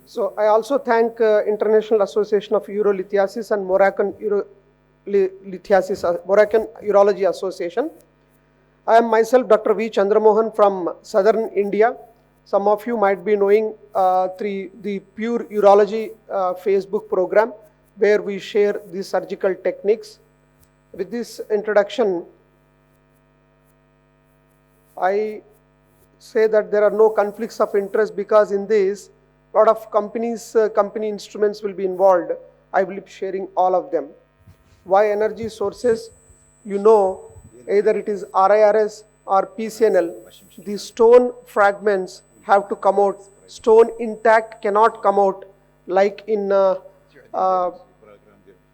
So I also thank International Association of Urolithiasis and Moroccan Moroccan Urology Association. I am myself Dr. V. Chandra Mohan from southern India. Some of you might be knowing the Pure Urology Facebook program where we share the surgical techniques. With this introduction, I say that there are no conflicts of interest because in this, a lot of company instruments will be involved. I will be sharing all of them. Why energy sources? You know, either it is RIRS or PCNL. The stone fragments have to come out. Stone intact cannot come out like in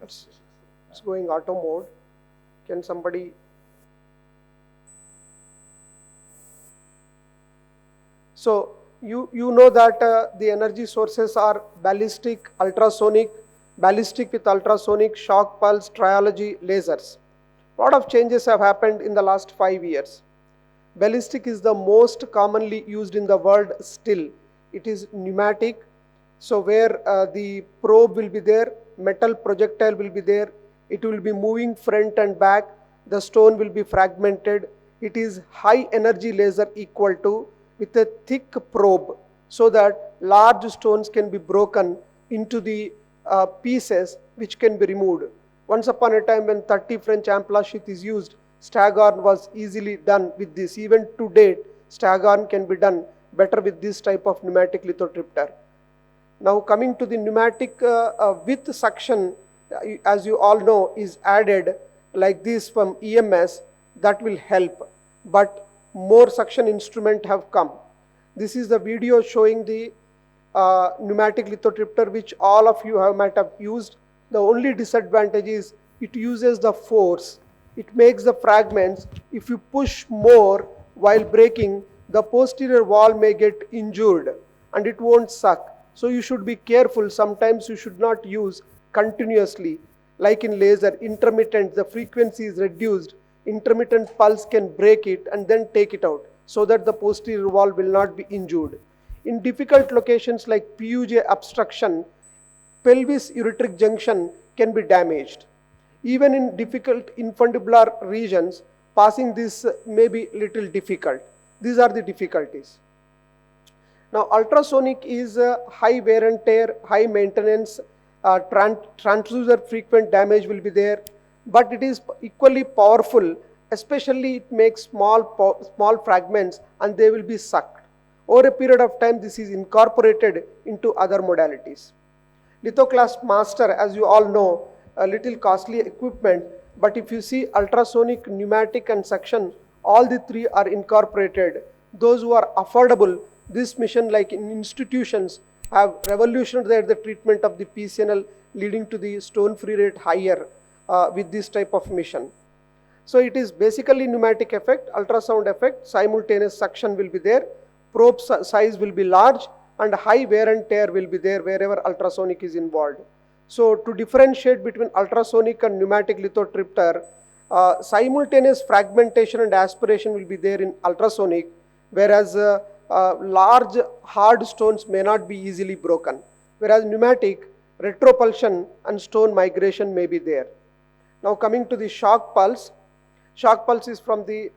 it's going auto mode. Can somebody? So you know that the energy sources are ballistic, ultrasonic, ballistic with ultrasonic, shock pulse, triology, lasers. A lot of changes have happened in the last 5 years. Ballistic is the most commonly used in the world still. It is pneumatic, so where the probe will be there, metal projectile will be there, it will be moving front and back, the stone will be fragmented. It is high energy laser equal to with a thick probe so that large stones can be broken into the pieces which can be removed. Once upon a time when 30 French ampla sheath is used, Staghorn was easily done with this. Even to date, Staghorn can be done better with this type of pneumatic lithotripter. Now coming to the pneumatic with suction, as you all know, is added like this from EMS, that will help. But more suction instrument have come. This is the video showing the pneumatic lithotripter which all of you might have used. The only disadvantage is it uses the force. It makes the fragments, if you push more while breaking, the posterior wall may get injured and it won't suck. So you should be careful. Sometimes you should not use continuously. Like in laser, intermittent, the frequency is reduced. Intermittent pulse can break it and then take it out so that the posterior wall will not be injured. In difficult locations like PUJ obstruction, pelvis ureteric junction can be damaged. Even in difficult infundibular regions, passing this may be little difficult. These are the difficulties. Now ultrasonic is high wear and tear, high maintenance, transducer frequent damage will be there, but it is equally powerful, especially it makes small fragments and they will be sucked. Over a period of time, this is incorporated into other modalities. Lithoclast master, as you all know, a little costly equipment, but if you see ultrasonic, pneumatic and suction, all the three are incorporated. Those who are affordable, this mission like in institutions have revolutionized the treatment of the PCNL, leading to the stone free rate higher with this type of mission. So it is basically pneumatic effect, ultrasound effect, simultaneous suction will be there, probe size will be large and high wear and tear will be there wherever ultrasonic is involved. So to differentiate between ultrasonic and pneumatic lithotripter, simultaneous fragmentation and aspiration will be there in ultrasonic, whereas large hard stones may not be easily broken. Whereas pneumatic, retropulsion and stone migration may be there. Now coming to the shock pulse is from the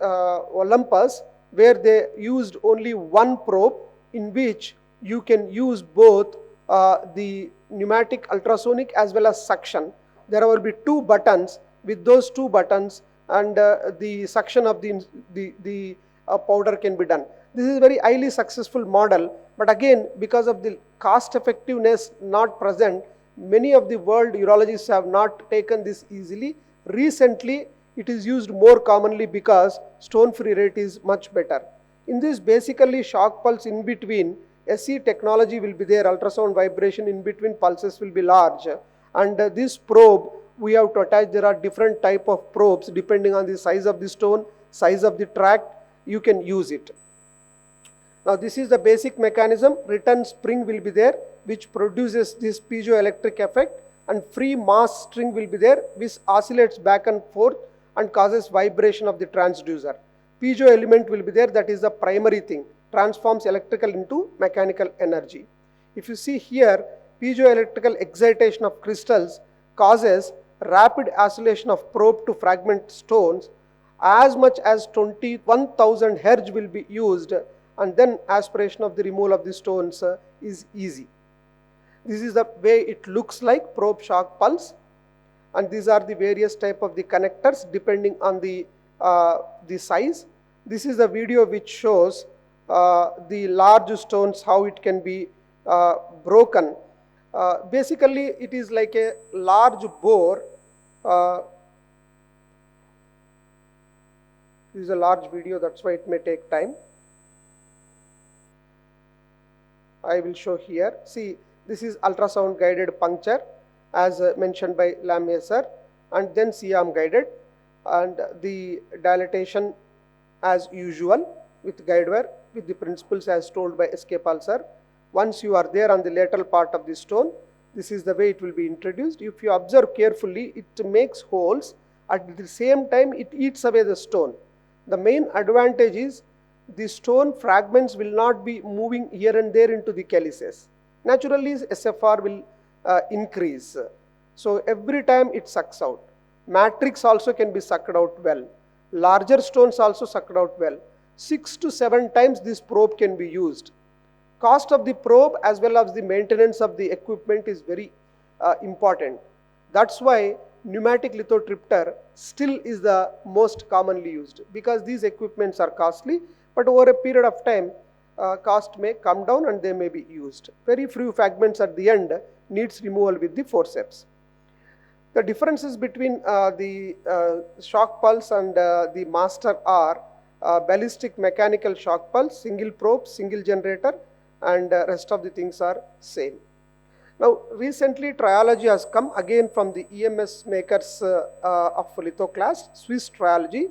Olympus, where they used only one probe in which you can use both the pneumatic ultrasonic as well as suction. There will be two buttons. With those two buttons and the suction of the powder can be done. This is a very highly successful model, but again, because of the cost effectiveness not present, many of the world urologists have not taken this easily. Recently, it is used more commonly because stone free rate is much better. In this basically shock pulse in between, SE technology will be there, ultrasound vibration in between pulses will be large, and this probe we have to attach. There are different type of probes depending on the size of the stone, size of the tract, you can use it. Now this is the basic mechanism. Return spring will be there which produces this piezoelectric effect, and free mass string will be there which oscillates back and forth and causes vibration of the transducer. Piezo element will be there, that is the primary thing, transforms electrical into mechanical energy. If you see here, piezoelectrical excitation of crystals causes rapid oscillation of probe to fragment stones. As much as 21,000 Hz will be used, and then aspiration of the removal of the stones is easy. This is the way it looks like, probe shock pulse, and these are the various type of the connectors depending on the size. This is the video which shows the large stones, how it can be broken. Basically, it is like a large bore. This is a large video, that's why it may take time. I will show here. See, this is ultrasound guided puncture as mentioned by Lamé sir, and then CM guided, and the dilatation as usual with guide wire with the principles as told by S.K. Pal sir. Once you are there on the lateral part of the stone, this is the way it will be introduced. If you observe carefully, it makes holes. At the same time, it eats away the stone. The main advantage is the stone fragments will not be moving here and there into the calyces. Naturally, SFR will increase. So every time it sucks out. Matrix also can be sucked out well. Larger stones also sucked out well. 6 to 7 times this probe can be used. Cost of the probe as well as the maintenance of the equipment is very important. That's why pneumatic lithotripter still is the most commonly used, because these equipments are costly, but over a period of time cost may come down and they may be used. Very few fragments at the end needs removal with the forceps. The differences between the shock pulse and the master are ballistic mechanical shock pulse, single probe, single generator, and rest of the things are same. Now recently triology has come again from the EMS makers of lithoclast, Swiss triology.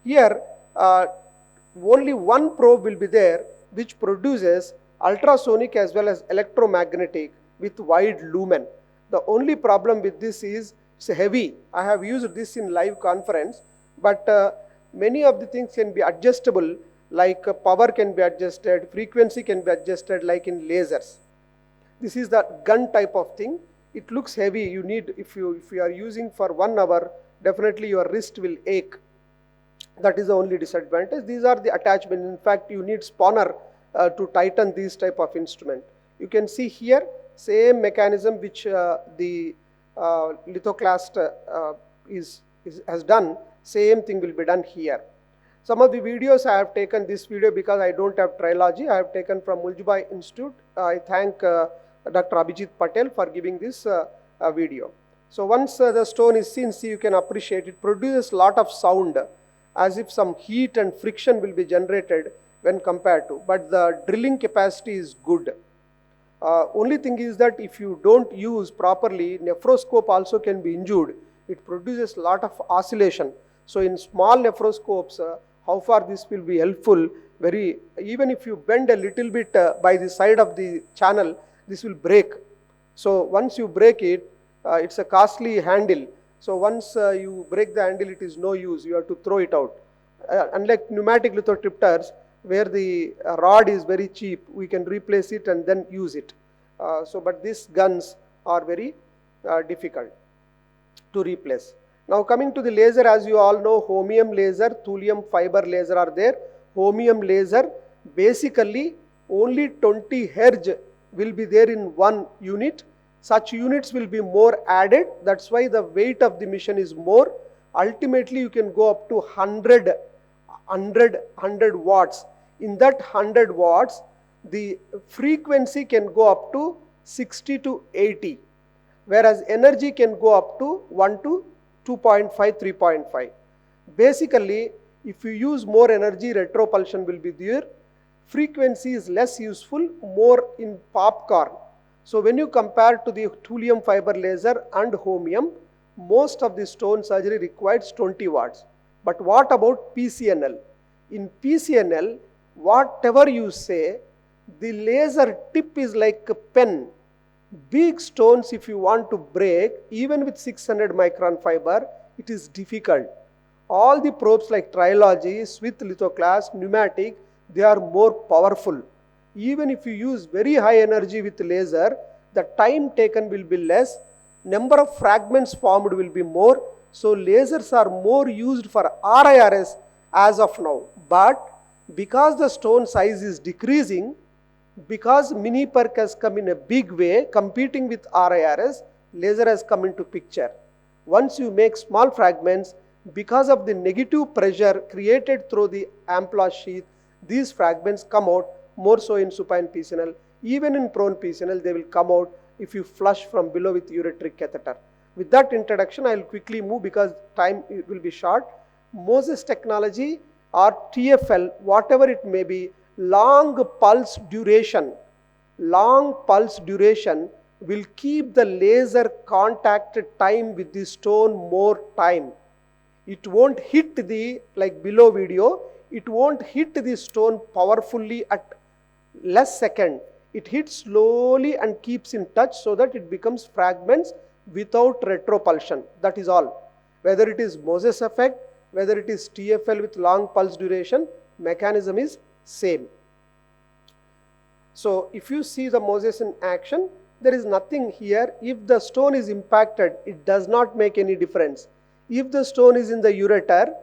Here only one probe will be there which produces ultrasonic as well as electromagnetic with wide lumen. The only problem with this is it's heavy. I have used this in live conference, but many of the things can be adjustable, like power can be adjusted, frequency can be adjusted like in lasers. This is the gun type of thing. It looks heavy. You need, if you are using for 1 hour, definitely your wrist will ache. That is the only disadvantage. These are the attachments. In fact, you need spanner to tighten these type of instrument. You can see here same mechanism which the lithoclast has done. Same thing will be done here. Some of the videos I have taken this video because I don't have trilogy. I have taken from Muljubai Institute. I thank Dr. Abhijit Patel for giving this video. So once the stone is seen, see, you can appreciate it produces lot of sound as if some heat and friction will be generated when compared to, but the drilling capacity is good. Only thing is that if you don't use properly, nephroscope also can be injured. It produces lot of oscillation. So in small nephroscopes, how far this will be helpful, even if you bend a little bit by the side of the channel, this will break. So once you break it, it's a costly handle. So once you break the handle, it is no use. You have to throw it out. Unlike pneumatic lithotripters, where the rod is very cheap, we can replace it and then use it. But these guns are very difficult to replace. Now coming to the laser, as you all know, holmium laser, thulium fiber laser are there. Holmium laser, basically only 20 Hz will be there in one unit. Such units will be more added. That's why the weight of the mission is more. Ultimately, you can go up to 100 watts. In that 100 watts, the frequency can go up to 60 to 80, whereas energy can go up to 1 to 2.5, 3.5. Basically, if you use more energy, retropulsion will be there. Frequency is less useful, more in popcorn. So when you compare to the thulium fiber laser and holmium, most of the stone surgery requires 20 watts. But what about PCNL? In PCNL, whatever you say, the laser tip is like a pen. Big stones, if you want to break, even with 600 micron fiber, it is difficult. All the probes like trilogy, Swiss lithoclast, pneumatic, they are more powerful. Even if you use very high energy with laser, the time taken will be less, number of fragments formed will be more. So lasers are more used for RIRS as of now. But because the stone size is decreasing, because mini perk has come in a big way competing with RIRS, laser has come into picture. Once you make small fragments, because of the negative pressure created through the ampoule sheath, these fragments come out more so in supine PCNL. Even in prone PCNL, they will come out if you flush from below with ureteric catheter. With that introduction, I will quickly move because time will be short. Moses technology or TFL, whatever it may be, long pulse duration will keep the laser contact time with the stone more time. It won't hit the, like below video, it won't hit the stone powerfully at less second. It hits slowly and keeps in touch so that it becomes fragments without retropulsion. That is all. Whether it is Moses effect, whether it is TFL with long pulse duration, mechanism is same. So if you see the Moses in action, there is nothing here. If the stone is impacted, it does not make any difference. If the stone is in the ureter,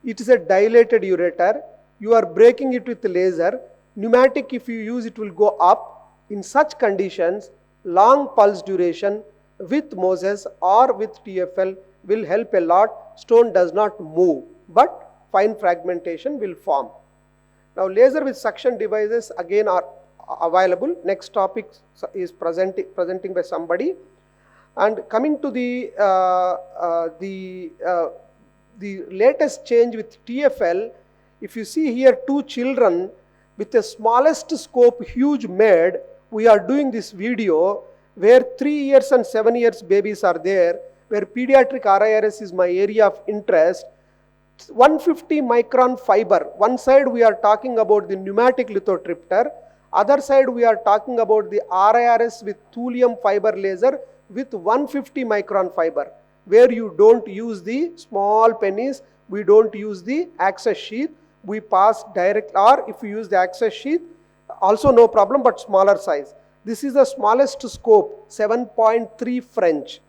it is a dilated ureter, you are breaking it with laser. Pneumatic, if you use, it will go up. In such conditions, long pulse duration with Moses or with TFL will help a lot. Stone does not move, but fine fragmentation will form. Now laser with suction devices again are available. Next topic is presenting by somebody. And coming to the latest change with TFL, if you see here two children with the smallest scope huge made, we are doing this video where 3 years and 7 years babies are there, where pediatric RIRS is my area of interest. 150 micron fiber. One side we are talking about the pneumatic lithotripter, other side we are talking about the RIRS with thulium fiber laser with 150 micron fiber, where you don't use the small pennies, we don't use the access sheath, we pass direct, or if you use the access sheath, also no problem, but smaller size. This is the smallest scope, 7.3 French.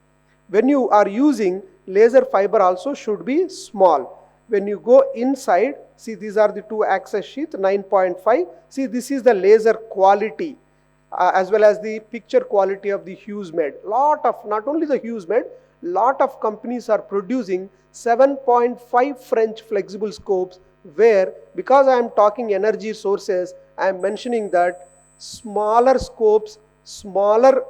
When you are using laser fiber also should be small. When you go inside, see these are the two access sheath, 9.5. See this is the laser quality as well as the picture quality of the Hughes made. Lot of, not only the Hughes made, lot of companies are producing 7.5 French flexible scopes, where because I am talking energy sources, I am mentioning that smaller scopes, smaller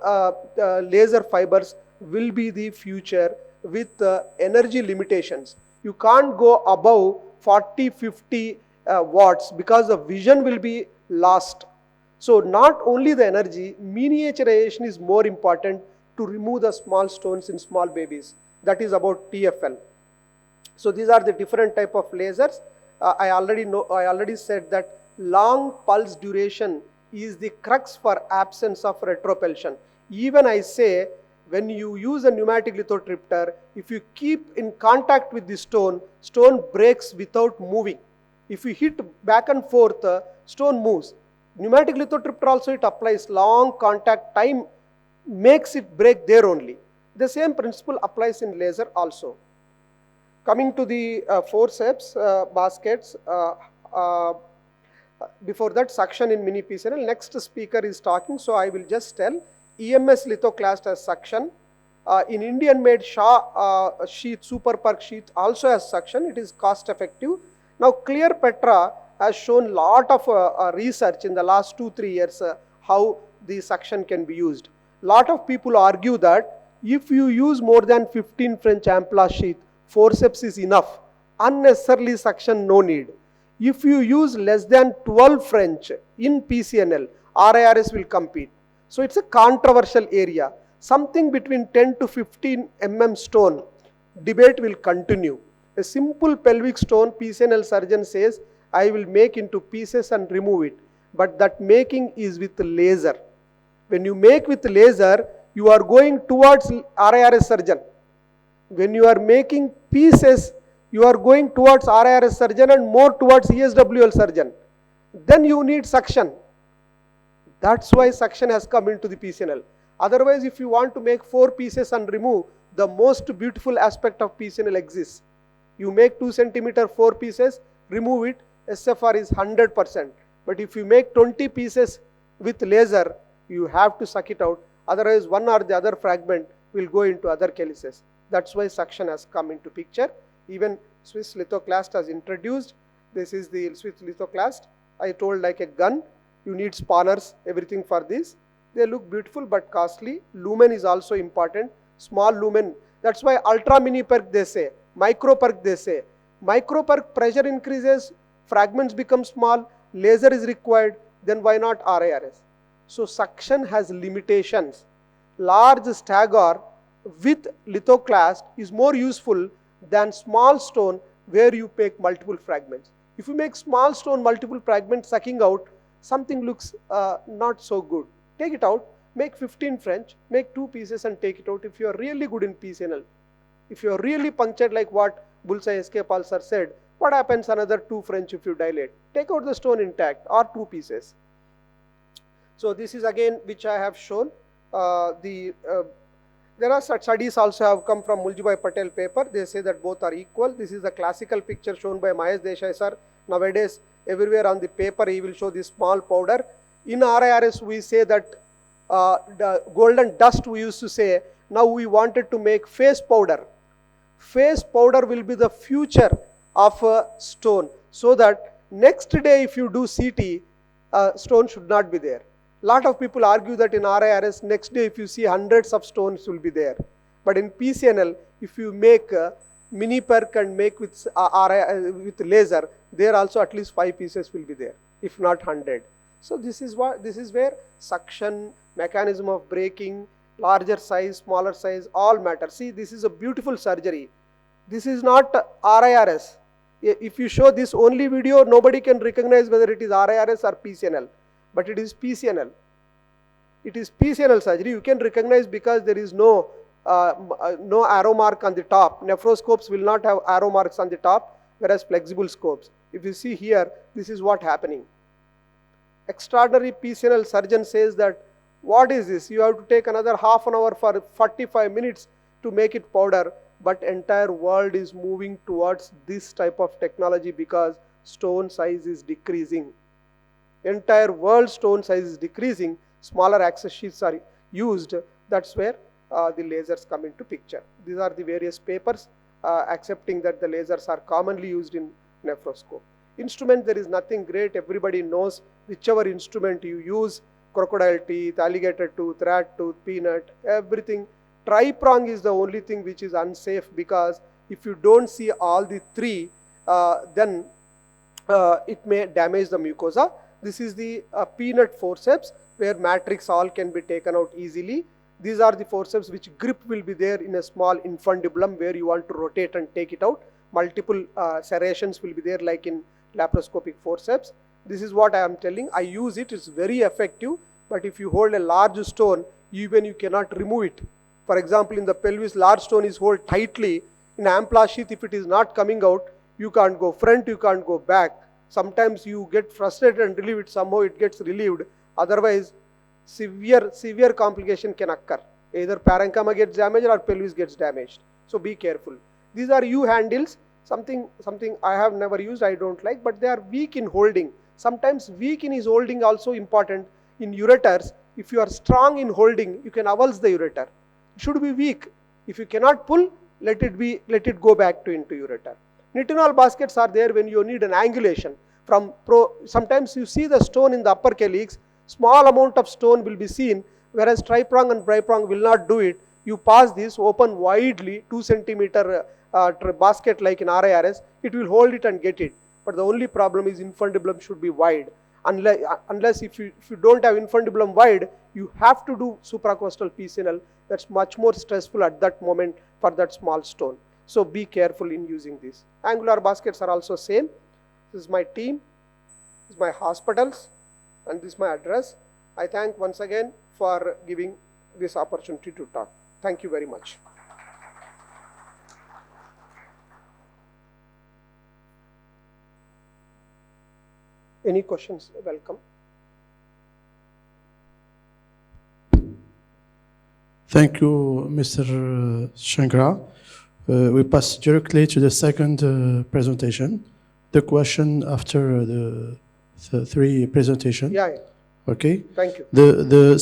laser fibers will be the future with energy limitations. You can't go above 40-50 watts because the vision will be lost. So not only the energy, miniaturization is more important to remove the small stones in small babies. That is about TFL. So these are the different type of lasers. I already said that long pulse duration is the crux for absence of retropulsion. Even I say, when you use a pneumatic lithotripter, if you keep in contact with the stone, stone breaks without moving. If you hit back and forth, stone moves. Pneumatic lithotripter also it applies long contact time, makes it break there only. The same principle applies in laser also. Coming to the forceps, baskets, before that suction in mini PCNL, next speaker is talking, so I will just tell. EMS lithoclast as suction. In Indian made Shaw sheath, super perk sheath also has suction, it is cost effective. Now Clear Petra has shown lot of research in the last 2-3 years how the suction can be used. Lot of people argue that if you use more than 15 French ampoule sheath, forceps is enough. Unnecessarily suction no need. If you use less than 12 French in PCNL, RIRS will compete. So it's a controversial area. Something between 10 to 15 mm stone, debate will continue. A simple pelvic stone, PCNL surgeon says, I will make into pieces and remove it. But that making is with laser. When you make with laser, you are going towards RIRS surgeon. When you are making pieces, you are going towards RIRS surgeon and more towards ESWL surgeon. Then you need suction. That's why suction has come into the PCNL. Otherwise, if you want to make 4 pieces and remove, the most beautiful aspect of PCNL exists. You make 2 centimeter 4 pieces, remove it, SFR is 100%. But if you make 20 pieces with laser, you have to suck it out. Otherwise, one or the other fragment will go into other calyces. That's why suction has come into picture. Even Swiss lithoclast has introduced. This is the Swiss lithoclast. I told like a gun. You need spawners, everything for this. They look beautiful but costly. Lumen is also important. Small lumen. That's why ultra mini perk they say. Micro perk they say. Micro perk pressure increases, fragments become small, laser is required, then why not RIRS? So suction has limitations. Large stagger with lithoclast is more useful than small stone where you make multiple fragments. If you make small stone multiple fragments sucking out, something looks not so good. Take it out, make 15 French, make 2 pieces and take it out if you are really good in PCNL. If you are really punctured like what Bullseye Escape Pulsar said, what happens another 2 French if you dilate? Take out the stone intact or 2 pieces. So this is again which I have shown. There are studies also have come from Muljibai Patel paper. They say that both are equal. This is the classical picture shown by Mahesh Desai sir. Nowadays, everywhere on the paper, he will show this small powder. In RIRS, we say that the golden dust we used to say. Now we wanted to make face powder. Face powder will be the future of a stone. So that next day if you do CT, stone should not be there. Lot of people argue that in RIRS, next day if you see hundreds of stones will be there. But in PCNL, if you make mini perk and make with laser, there also at least 5 pieces will be there, if not 100. So this is where suction, mechanism of breaking, larger size, smaller size, all matter. See, this is a beautiful surgery. This is not RIRS. If you show this only video, nobody can recognize whether it is RIRS or PCNL. But it is PCNL. It is PCNL surgery. You can recognize because there is no arrow mark on the top. Nephroscopes will not have arrow marks on the top, whereas flexible scopes. If you see here, this is what happening. Extraordinary PCNL surgeon says that, what is this? You have to take another half an hour for 45 minutes to make it powder, but entire world is moving towards this type of technology because stone size is decreasing. Entire world stone size is decreasing, smaller access sheets are used. That's where the lasers come into picture. These are the various papers accepting that the lasers are commonly used in nephroscope. Instrument, there is nothing great. Everybody knows whichever instrument you use, crocodile teeth, alligator tooth, rat tooth, peanut, everything. Tri-prong is the only thing which is unsafe because if you don't see all the 3, then it may damage the mucosa. This is the peanut forceps where matrix all can be taken out easily. These are the forceps which grip will be there in a small infundibulum where you want to rotate and take it out. Multiple serrations will be there like in laparoscopic forceps. This is what I am telling. I use it. It's very effective. But if you hold a large stone, even you cannot remove it. For example, in the pelvis, large stone is held tightly. In ampla sheath, if it is not coming out, you can't go front, you can't go back. Sometimes you get frustrated and relieve it, somehow it gets relieved. Otherwise, severe complication can occur. Either parenchyma gets damaged or pelvis gets damaged. So be careful. These are U handles, something I have never used, I don't like, but they are weak in holding. Sometimes weak in his holding also important. In ureters, if you are strong in holding, you can avulse the ureter. It should be weak. If you cannot pull, let it go back to into ureter. Nitinol baskets are there when you need an angulation. Sometimes you see the stone in the upper calyx, small amount of stone will be seen, whereas triprong and biprong will not do it. You pass this, open widely, 2 centimeter basket like in RIRS, it will hold it and get it. But the only problem is infundibulum should be wide. Unless if you don't have infundibulum wide, you have to do supracostal PCNL. That's much more stressful at that moment for that small stone. So be careful in using this. Angular baskets are also same. This is my team, this is my hospitals, and this is my address. I thank once again for giving this opportunity to talk. Thank you very much. Any questions? Welcome. Thank you, Mr. Shankara. We pass directly to the second presentation. The question after the three presentation. Yeah. Okay. Thank you. The